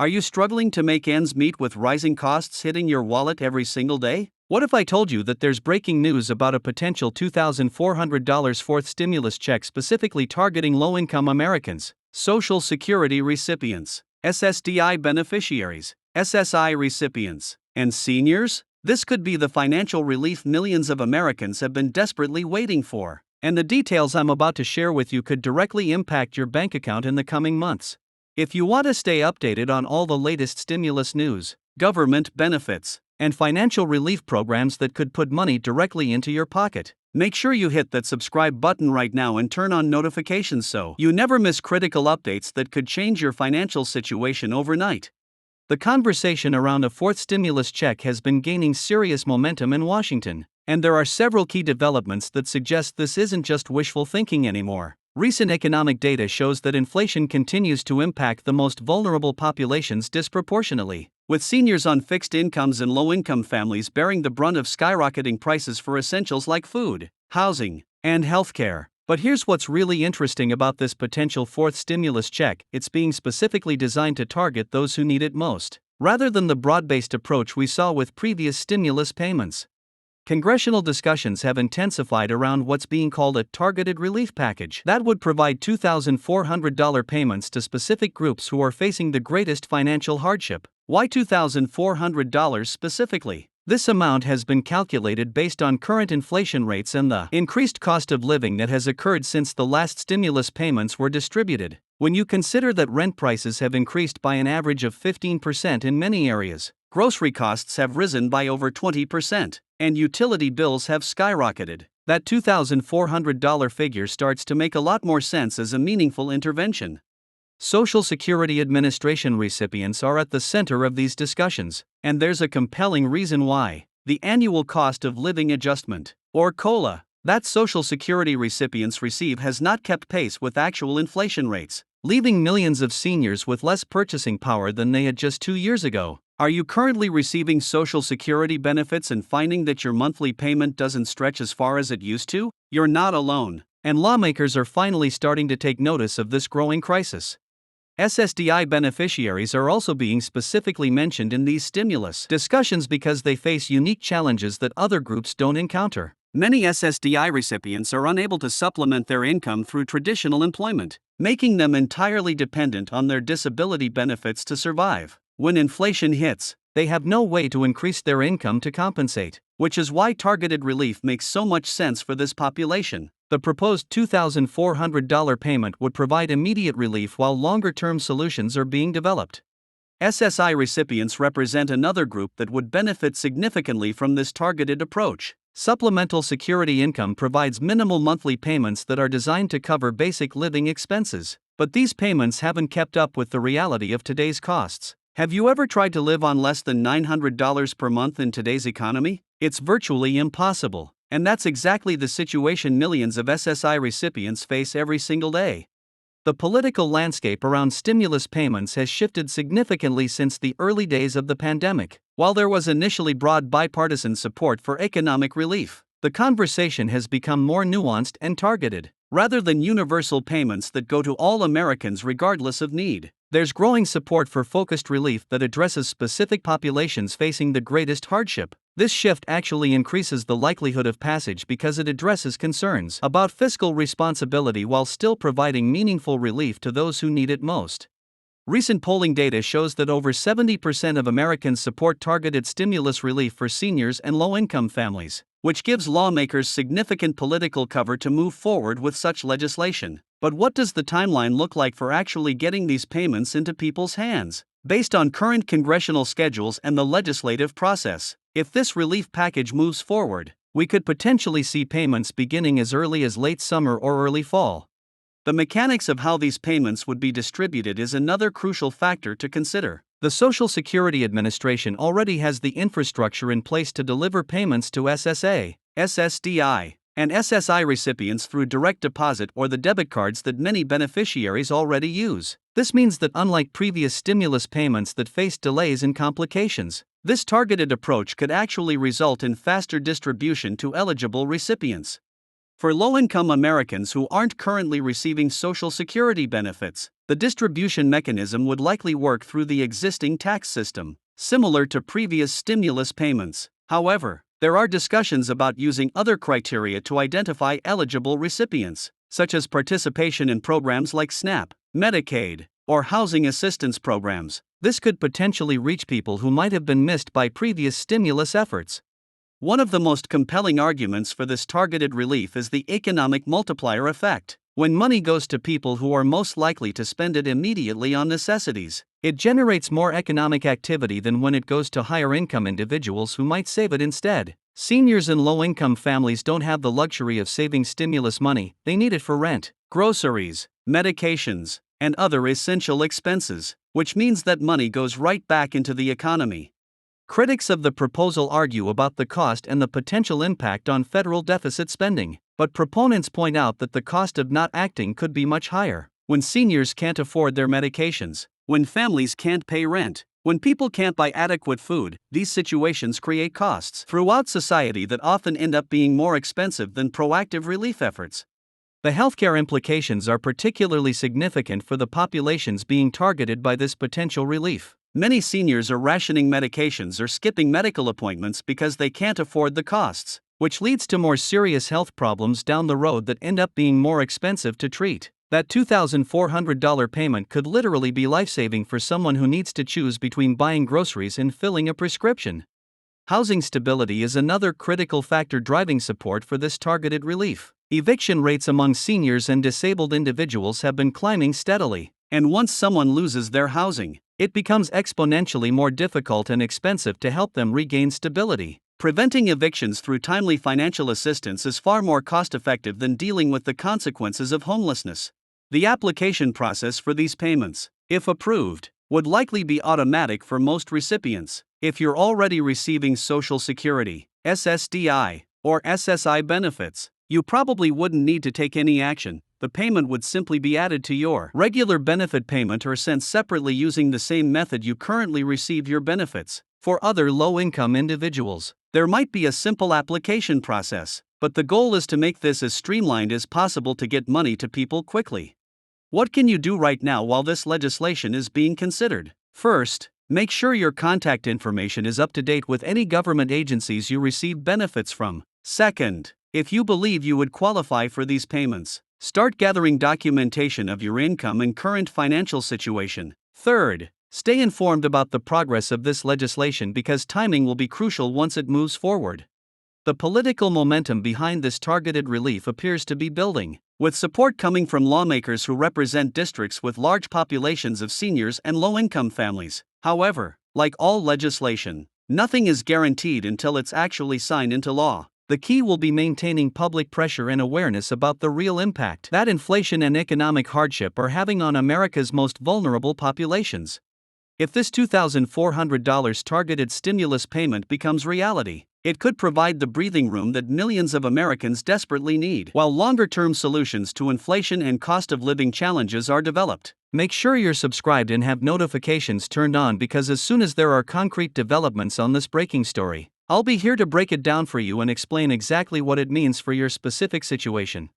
Are you struggling to make ends meet with rising costs hitting your wallet every single day? What if I told you that there's breaking news about a potential $2,400 fourth stimulus check specifically targeting low-income Americans, Social Security recipients, SSDI beneficiaries, SSI recipients, and seniors? This could be the financial relief millions of Americans have been desperately waiting for, and the details I'm about to share with you could directly impact your bank account in the coming months. If you want to stay updated on all the latest stimulus news, government benefits, and financial relief programs that could put money directly into your pocket, make sure you hit that subscribe button right now and turn on notifications so you never miss critical updates that could change your financial situation overnight. The conversation around a fourth stimulus check has been gaining serious momentum in Washington, and there are several key developments that suggest this isn't just wishful thinking anymore. Recent economic data shows that inflation continues to impact the most vulnerable populations disproportionately, with seniors on fixed incomes and low-income families bearing the brunt of skyrocketing prices for essentials like food, housing, and healthcare. But here's what's really interesting about this potential fourth stimulus check: it's being specifically designed to target those who need it most, rather than the broad-based approach we saw with previous stimulus payments. Congressional discussions have intensified around what's being called a targeted relief package that would provide $2,400 payments to specific groups who are facing the greatest financial hardship. Why $2,400 specifically? This amount has been calculated based on current inflation rates and the increased cost of living that has occurred since the last stimulus payments were distributed. When you consider that rent prices have increased by an average of 15% in many areas, grocery costs have risen by over 20%, and utility bills have skyrocketed, that $2,400 figure starts to make a lot more sense as a meaningful intervention. Social Security Administration recipients are at the center of these discussions, and there's a compelling reason why. The annual cost of living adjustment, or COLA, that Social Security recipients receive has not kept pace with actual inflation rates, leaving millions of seniors with less purchasing power than they had just 2 years ago. Are you currently receiving Social Security benefits and finding that your monthly payment doesn't stretch as far as it used to? You're not alone, and lawmakers are finally starting to take notice of this growing crisis. SSDI beneficiaries are also being specifically mentioned in these stimulus discussions because they face unique challenges that other groups don't encounter. Many SSDI recipients are unable to supplement their income through traditional employment, making them entirely dependent on their disability benefits to survive. When inflation hits, they have no way to increase their income to compensate, which is why targeted relief makes so much sense for this population. The proposed $2,400 payment would provide immediate relief while longer-term solutions are being developed. SSI recipients represent another group that would benefit significantly from this targeted approach. Supplemental Security Income provides minimal monthly payments that are designed to cover basic living expenses, but these payments haven't kept up with the reality of today's costs. Have you ever tried to live on less than $900 per month in today's economy? It's virtually impossible, and that's exactly the situation millions of SSI recipients face every single day. The political landscape around stimulus payments has shifted significantly since the early days of the pandemic. While there was initially broad bipartisan support for economic relief, the conversation has become more nuanced and targeted. Rather than universal payments that go to all Americans regardless of need, there's growing support for focused relief that addresses specific populations facing the greatest hardship. This shift actually increases the likelihood of passage because it addresses concerns about fiscal responsibility while still providing meaningful relief to those who need it most. Recent polling data shows that over 70% of Americans support targeted stimulus relief for seniors and low-income families, which gives lawmakers significant political cover to move forward with such legislation. But what does the timeline look like for actually getting these payments into people's hands? Based on current congressional schedules and the legislative process, if this relief package moves forward, we could potentially see payments beginning as early as late summer or early fall. The mechanics of how these payments would be distributed is another crucial factor to consider. The Social Security Administration already has the infrastructure in place to deliver payments to SSA, SSDI, and SSI recipients through direct deposit or the debit cards that many beneficiaries already use. This means that unlike previous stimulus payments that faced delays and complications, this targeted approach could actually result in faster distribution to eligible recipients. For low-income Americans who aren't currently receiving Social Security benefits, the distribution mechanism would likely work through the existing tax system, similar to previous stimulus payments. However, there are discussions about using other criteria to identify eligible recipients, such as participation in programs like SNAP, Medicaid, or housing assistance programs. This could potentially reach people who might have been missed by previous stimulus efforts. One of the most compelling arguments for this targeted relief is the economic multiplier effect. When money goes to people who are most likely to spend it immediately on necessities, it generates more economic activity than when it goes to higher income individuals who might save it instead. Seniors and low-income families don't have the luxury of saving stimulus money. They need it for rent, groceries, medications, and other essential expenses, which means that money goes right back into the economy. Critics of the proposal argue about the cost and the potential impact on federal deficit spending, but proponents point out that the cost of not acting could be much higher. When seniors can't afford their medications, when families can't pay rent, when people can't buy adequate food, these situations create costs throughout society that often end up being more expensive than proactive relief efforts. The healthcare implications are particularly significant for the populations being targeted by this potential relief. Many seniors are rationing medications or skipping medical appointments because they can't afford the costs, which leads to more serious health problems down the road that end up being more expensive to treat. That $2,400 payment could literally be life-saving for someone who needs to choose between buying groceries and filling a prescription. Housing stability is another critical factor driving support for this targeted relief. Eviction rates among seniors and disabled individuals have been climbing steadily, and once someone loses their housing, it becomes exponentially more difficult and expensive to help them regain stability. Preventing evictions through timely financial assistance is far more cost-effective than dealing with the consequences of homelessness. The application process for these payments, if approved, would likely be automatic for most recipients. If you're already receiving Social Security, SSDI, or SSI benefits, you probably wouldn't need to take any action. The payment would simply be added to your regular benefit payment or sent separately using the same method you currently receive your benefits. For other low-income individuals, there might be a simple application process, but the goal is to make this as streamlined as possible to get money to people quickly. What can you do right now while this legislation is being considered? First, make sure your contact information is up to date with any government agencies you receive benefits from. Second, if you believe you would qualify for these payments, start gathering documentation of your income and current financial situation. Third, stay informed about the progress of this legislation because timing will be crucial once it moves forward. The political momentum behind this targeted relief appears to be building, with support coming from lawmakers who represent districts with large populations of seniors and low-income families. However, like all legislation, nothing is guaranteed until it's actually signed into law. The key will be maintaining public pressure and awareness about the real impact that inflation and economic hardship are having on America's most vulnerable populations. If this $2,400 targeted stimulus payment becomes reality, it could provide the breathing room that millions of Americans desperately need, while longer-term solutions to inflation and cost of living challenges are developed. Make sure you're subscribed and have notifications turned on because as soon as there are concrete developments on this breaking story, I'll be here to break it down for you and explain exactly what it means for your specific situation.